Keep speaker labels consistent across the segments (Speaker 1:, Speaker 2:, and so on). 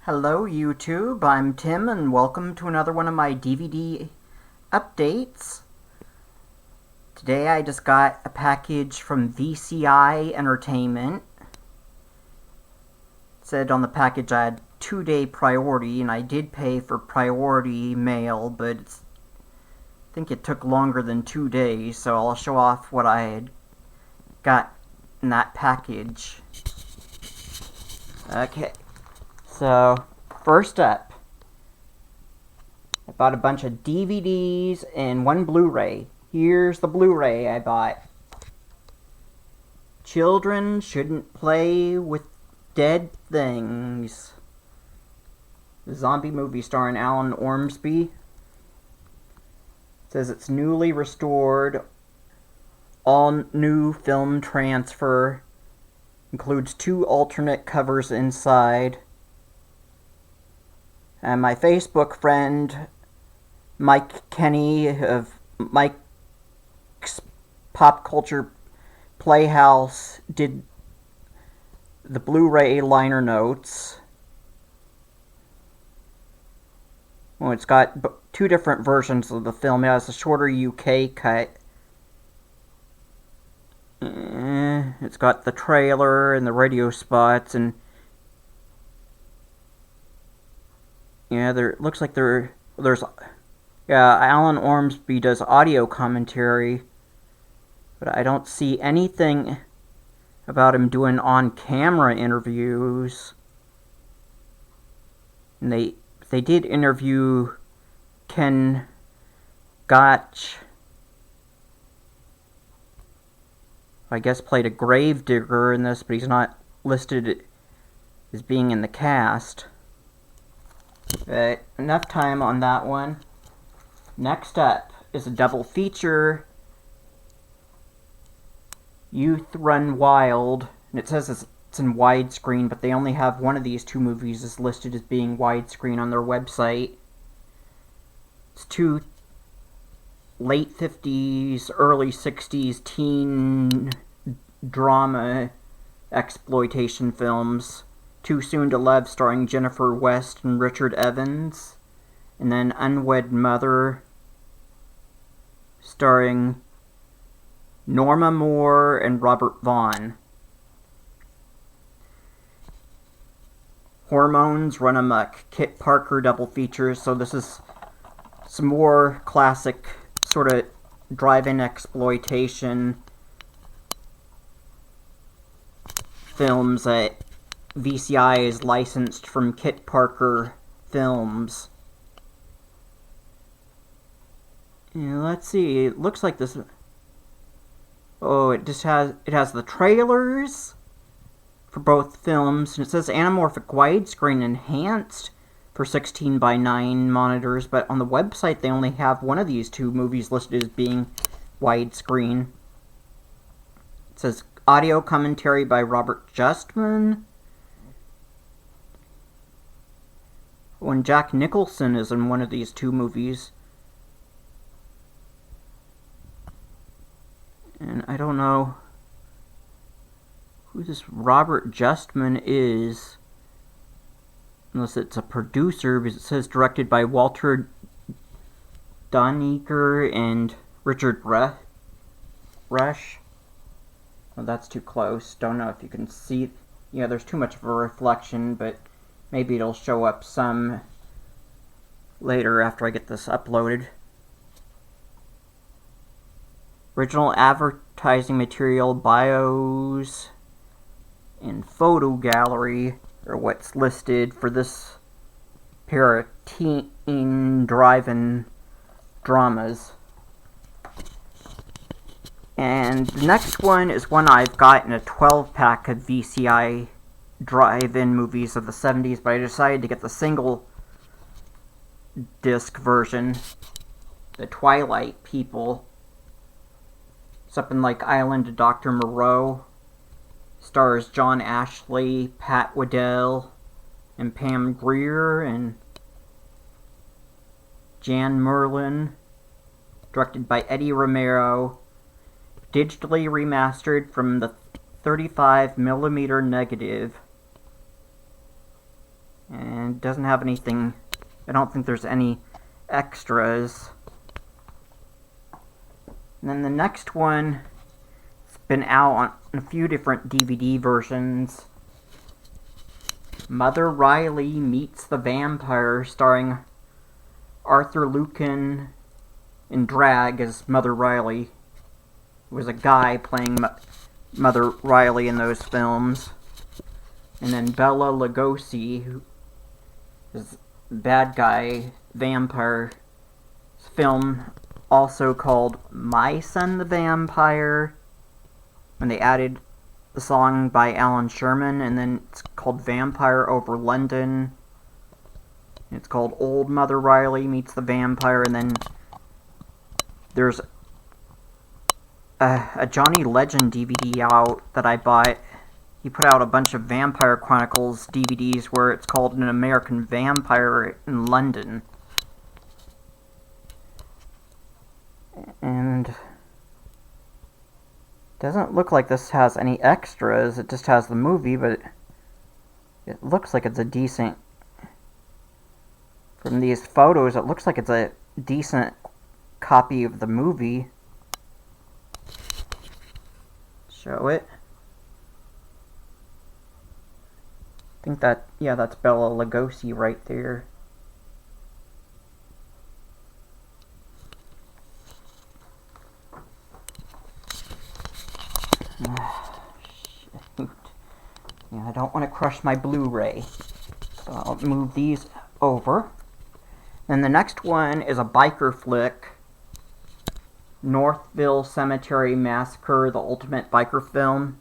Speaker 1: Hello YouTube, I'm Tim and welcome to another one of my DVD updates. Today I just got a package from VCI Entertainment. It said on the package I had 2-day priority, and I did pay for priority mail, but I think it took longer than 2 days, so I'll show off what I had got in that package. Okay. So, first up, I bought a bunch of DVDs and one Blu-ray. Here's the Blu-ray I bought. Children Shouldn't Play with Dead Things. The zombie movie starring Alan Ormsby. It says it's newly restored, all new film transfer, includes 2 alternate covers inside. And my Facebook friend, Mike Kenny of Mike's Pop Culture Playhouse, did the Blu-ray liner notes. Well, it's got 2 different versions of the film. It has a shorter UK cut. It's got the trailer and the radio spots, and yeah, looks like there's Alan Ormsby does audio commentary, but I don't see anything about him doing on-camera interviews. And they did interview Ken Gotch, I guess played a gravedigger in this, but he's not listed as being in the cast. But enough time on that one. Next up is a double feature, Youth Run Wild, and it says it's in widescreen, but they only have one of these 2 movies is listed as being widescreen on their website. It's 2 late 50s, early 60s teen drama exploitation films. Too Soon to Love, starring Jennifer West and Richard Evans. And then Unwed Mother, starring Norma Moore and Robert Vaughn. Hormones Run Amok, Kit Parker double features. So this is some more classic sort of drive-in exploitation films that VCI is licensed from Kit Parker Films. Yeah, let's see. It looks like this. Oh, it has the trailers for both films, and it says anamorphic widescreen enhanced for 16:9 monitors, but on the website they only have one of these 2 movies listed as being widescreen. It says audio commentary by Robert Justman. When Jack Nicholson is in one of these 2 movies. And I don't know who this Robert Justman is, unless it's a producer, because it says directed by Walter Doniger and Richard Rush. Oh, that's too close. Don't know if you can see. Yeah, there's too much of a reflection, but maybe it'll show up some later after I get this uploaded. Original advertising material, bios, and photo gallery are what's listed for this pair of teen drive-in dramas. And the next one is one I've got in a 12-pack of VCI drive-in movies of the 70s, but I decided to get the single disc version, The Twilight People. It's up in like Island of Dr. Moreau. Stars John Ashley, Pat Waddell, and Pam Grier, and Jan Merlin. Directed by Eddie Romero. Digitally remastered from the 35mm negative. And it doesn't have anything, I don't think there's any extras. And then the next one, it's been out on a few different DVD versions. Mother Riley Meets the Vampire, starring Arthur Lucan in drag as Mother Riley. It was a guy playing Mother Riley in those films. And then Bela Lugosi, who is bad guy vampire. Film also called My Son the Vampire, when they added the song by Alan Sherman, and then it's called Vampire Over London. It's called Old Mother Riley Meets the Vampire, and then there's a Johnny Legend DVD out that I bought. He put out a bunch of Vampire Chronicles DVDs where it's called An American Vampire in London. And doesn't look like this has any extras. It just has the movie, but it looks like it's a decent... From these photos, it looks like it's a decent copy of the movie. Show it. I think that, yeah, that's Bela Lugosi right there. Shoot. Yeah, I don't want to crush my Blu-ray. So I'll move these over. And the next one is a biker flick. Northville Cemetery Massacre, the ultimate biker film.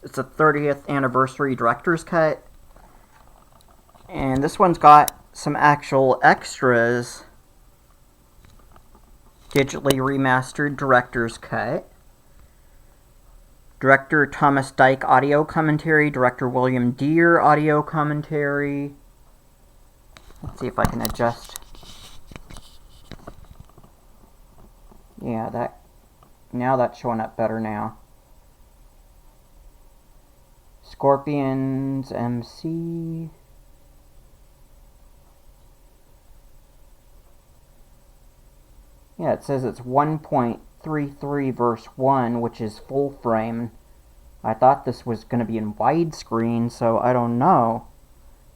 Speaker 1: It's a 30th anniversary director's cut. And this one's got some actual extras. Digitally remastered director's cut. Director Thomas Dyke audio commentary. Director William Deere audio commentary. Let's see if I can adjust. Yeah, now that's showing up better now. Scorpions MC. Yeah, it says it's 1.33 verse 1, which is full frame. I thought this was going to be in widescreen, so I don't know.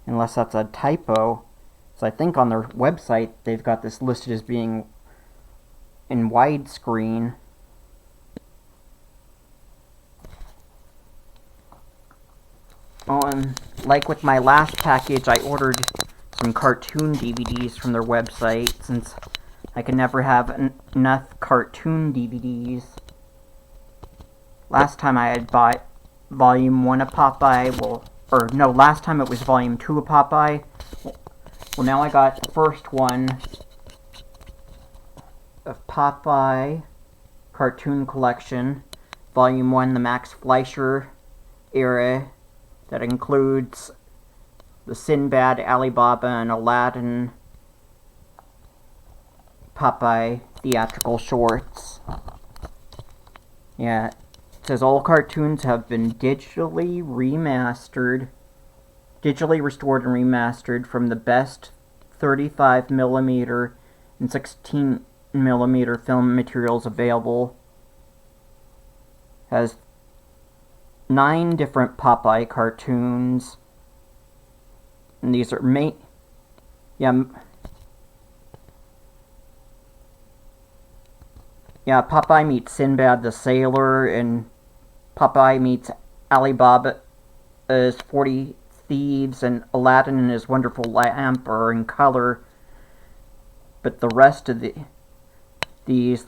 Speaker 1: Unless that's a typo. So I think on their website they've got this listed as being in widescreen. Oh, and like with my last package, I ordered some cartoon DVDs from their website, since I can never have enough cartoon DVDs. Last time I had bought Volume 1 of Popeye, or no, last time it was Volume 2 of Popeye. Well, now I got the first one of Popeye Cartoon Collection, Volume 1, the Max Fleischer era, that includes the Sinbad, Alibaba, and Aladdin Popeye theatrical shorts. Yeah, it says all cartoons have been digitally restored and remastered from the best 35mm and 16mm film materials available. Has 9 different Popeye cartoons, and these are Popeye meets Sinbad the Sailor, and Popeye meets Alibaba's 40 Thieves, and Aladdin and his Wonderful Lamp are in color. But the rest of the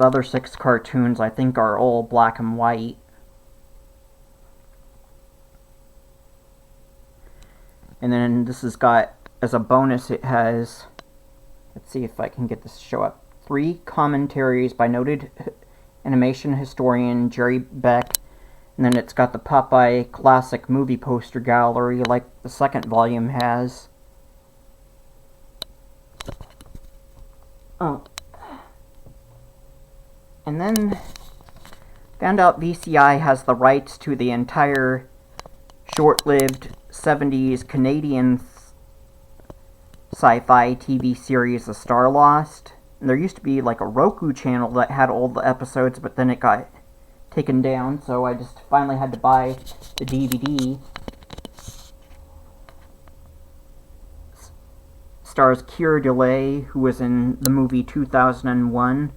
Speaker 1: other 6 cartoons, I think, are all black and white. And then this has got, as a bonus, it has, let's see if I can get this to show up, 3 commentaries by noted animation historian Jerry Beck, and then it's got the Popeye Classic Movie Poster Gallery, like the second volume has. Oh. And then found out VCI has the rights to the entire short-lived 70s Canadian sci-fi TV series The Star Lost. And there used to be like a Roku channel that had all the episodes, but then it got taken down, so I just finally had to buy the DVD. Stars Keira DeLay, who was in the movie 2001.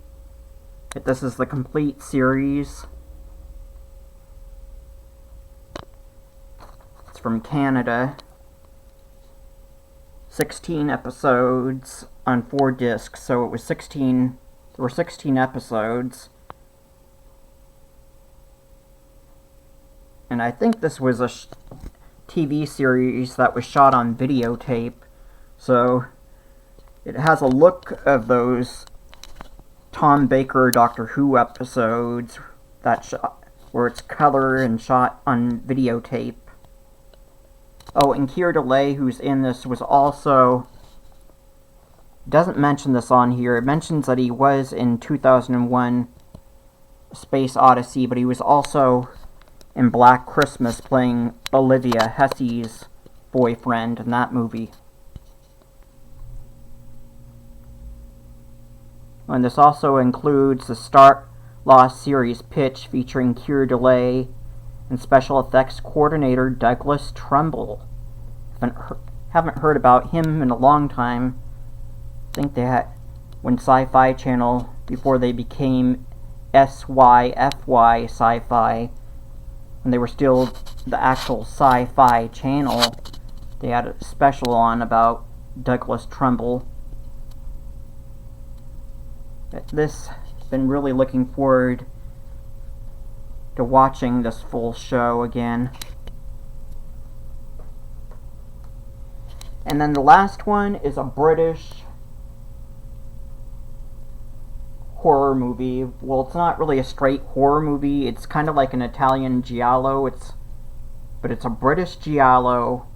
Speaker 1: This is the complete series. It's from Canada. 16 episodes on 4 discs, so it was 16. There were 16 episodes. And I think this was a TV series that was shot on videotape, so it has a look of those Tom Baker Doctor Who episodes that where it's color and shot on videotape. Oh, and Keira DeLay, who's in this, was also... doesn't mention this on here. It mentions that he was in 2001 Space Odyssey, but he was also in Black Christmas playing Olivia Hesse's boyfriend in that movie. And this also includes the Star Lost series pitch featuring Keira DeLay and special effects coordinator Douglas Trumbull. Haven't heard about him in a long time. I think they had, when Sci-Fi Channel, before they became SYFY Sci-Fi, when they were still the actual Sci-Fi Channel, they had a special on about Douglas Trumbull. This, been really looking forward to watching this full show again. And then the last one is a British horror movie. Well, it's not really a straight horror movie. It's kind of like an Italian giallo. But it's a British giallo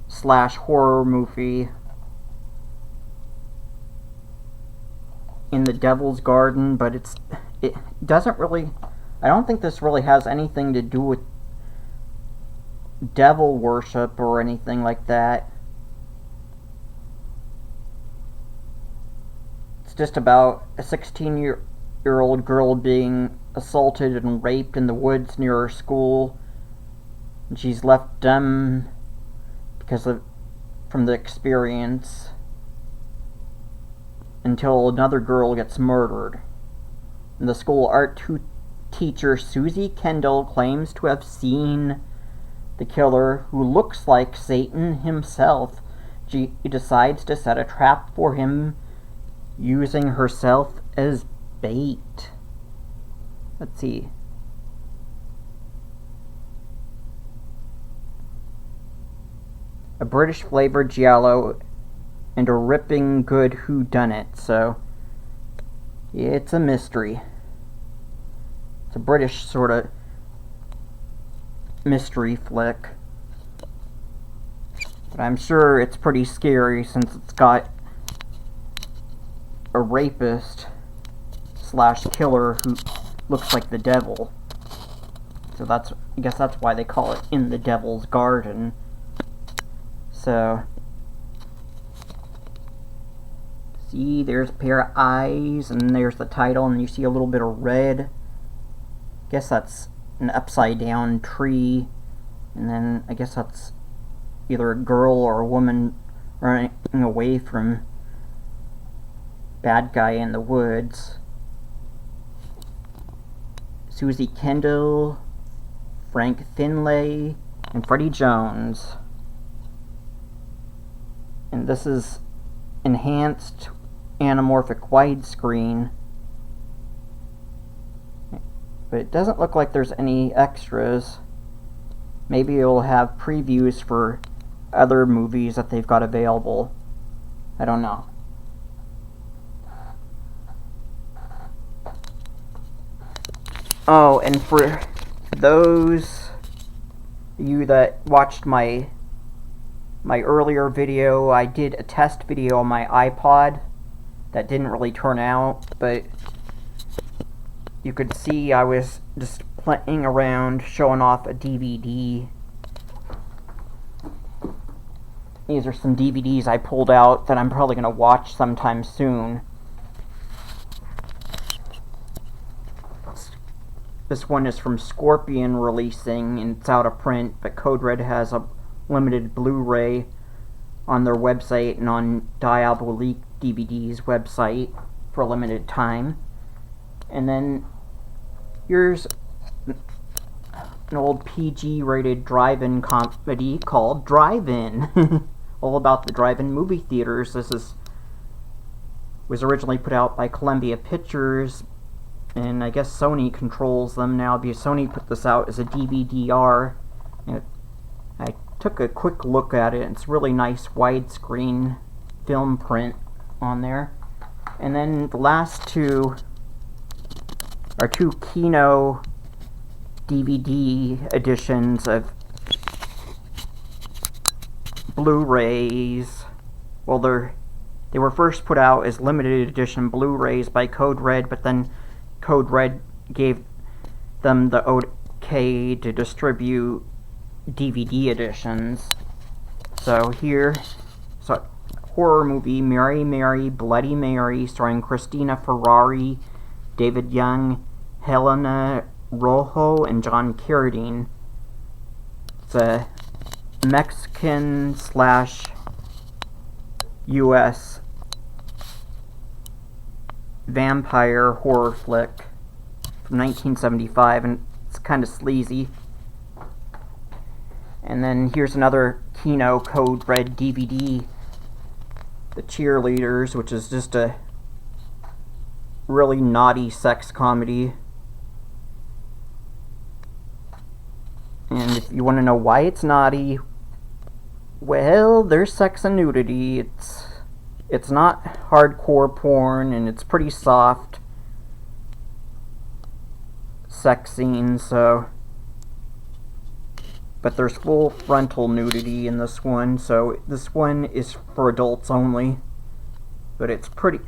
Speaker 1: / horror movie. In the Devil's Garden, but it doesn't really... I don't think this really has anything to do with devil worship or anything like that. It's just about a 16-year-old girl being assaulted and raped in the woods near her school. And she's left dumb from the experience, until another girl gets murdered. And the school art teacher Susie Kendall claims to have seen the killer, who looks like Satan himself. She decides to set a trap for him, using herself as bait. Let's see. A British flavored giallo and a ripping good whodunit, so it's a mystery. It's a British sort of mystery flick. But I'm sure it's pretty scary since it's got a rapist / killer who looks like the devil. So I guess that's why they call it In the Devil's Garden. So, see, there's a pair of eyes, and there's the title, and you see a little bit of red. Guess that's an upside down tree, and then I guess that's either a girl or a woman running away from bad guy in the woods. Susie Kendall, Frank Finlay, and Freddie Jones. And this is enhanced anamorphic widescreen. But it doesn't look like there's any extras. Maybe it'll have previews for other movies that they've got available. I don't know. Oh, and for those of you that watched my earlier video, I did a test video on my iPod that didn't really turn out, but you could see I was just playing around, showing off a DVD. These are some DVDs I pulled out that I'm probably going to watch sometime soon. This one is from Scorpion Releasing, and it's out of print, but Code Red has a limited Blu-ray on their website and on Diabolique DVD's website for a limited time. And then here's an old PG-rated drive-in comedy called Drive-In. All about the drive-in movie theaters. This was originally put out by Columbia Pictures, and I guess Sony controls them now, because Sony put this out as a DVD-R. I took a quick look at it. It's really nice widescreen film print on there. And then the last two are two Kino DVD editions of Blu-Rays. Well, they were first put out as limited edition Blu-Rays by Code Red, but then Code Red gave them the okay to distribute DVD editions. So horror movie Mary Mary Bloody Mary, starring Christina Ferrari, David Young, Helena Rojo, and John Carradine. It's a Mexican/US vampire horror flick from 1975, and it's kind of sleazy. And then here's another Kino Code Red DVD, The Cheerleaders, which is just a really naughty sex comedy. And if you want to know why it's naughty, well, there's sex and nudity. It's not hardcore porn, and it's pretty soft sex scenes, so... But there's full frontal nudity in this one, so this one is for adults only. But it's pretty...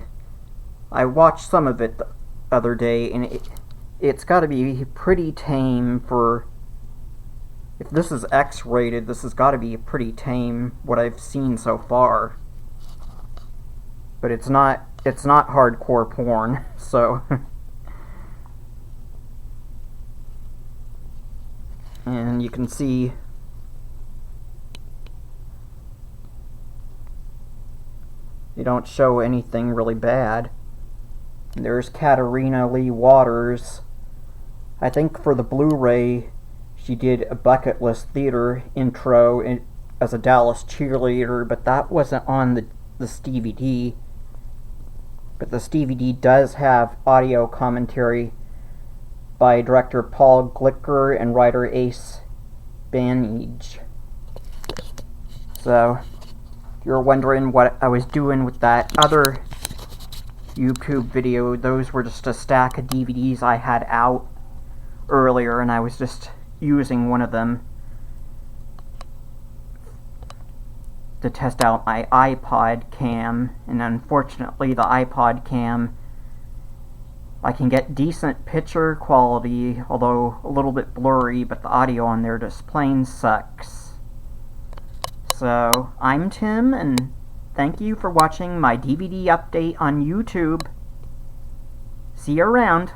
Speaker 1: I watched some of it the other day, and it's got to be pretty tame for... If this is X-rated, this has got to be pretty tame, what I've seen so far. But it's not hardcore porn, so... And you can see they don't show anything really bad. There's Katarina Lee Waters. I think for the Blu-ray she did a bucket list theater intro as a Dallas cheerleader, but that wasn't on this DVD. But this DVD does have audio commentary by director Paul Glicker and writer Ace Banige. So, if you're wondering what I was doing with that other YouTube video, those were just a stack of DVDs I had out earlier, and I was just using one of them to test out my iPod cam, and unfortunately the iPod cam, I can get decent picture quality, although a little bit blurry, but the audio on there just plain sucks. So, I'm Tim, and thank you for watching my DVD update on YouTube. See you around.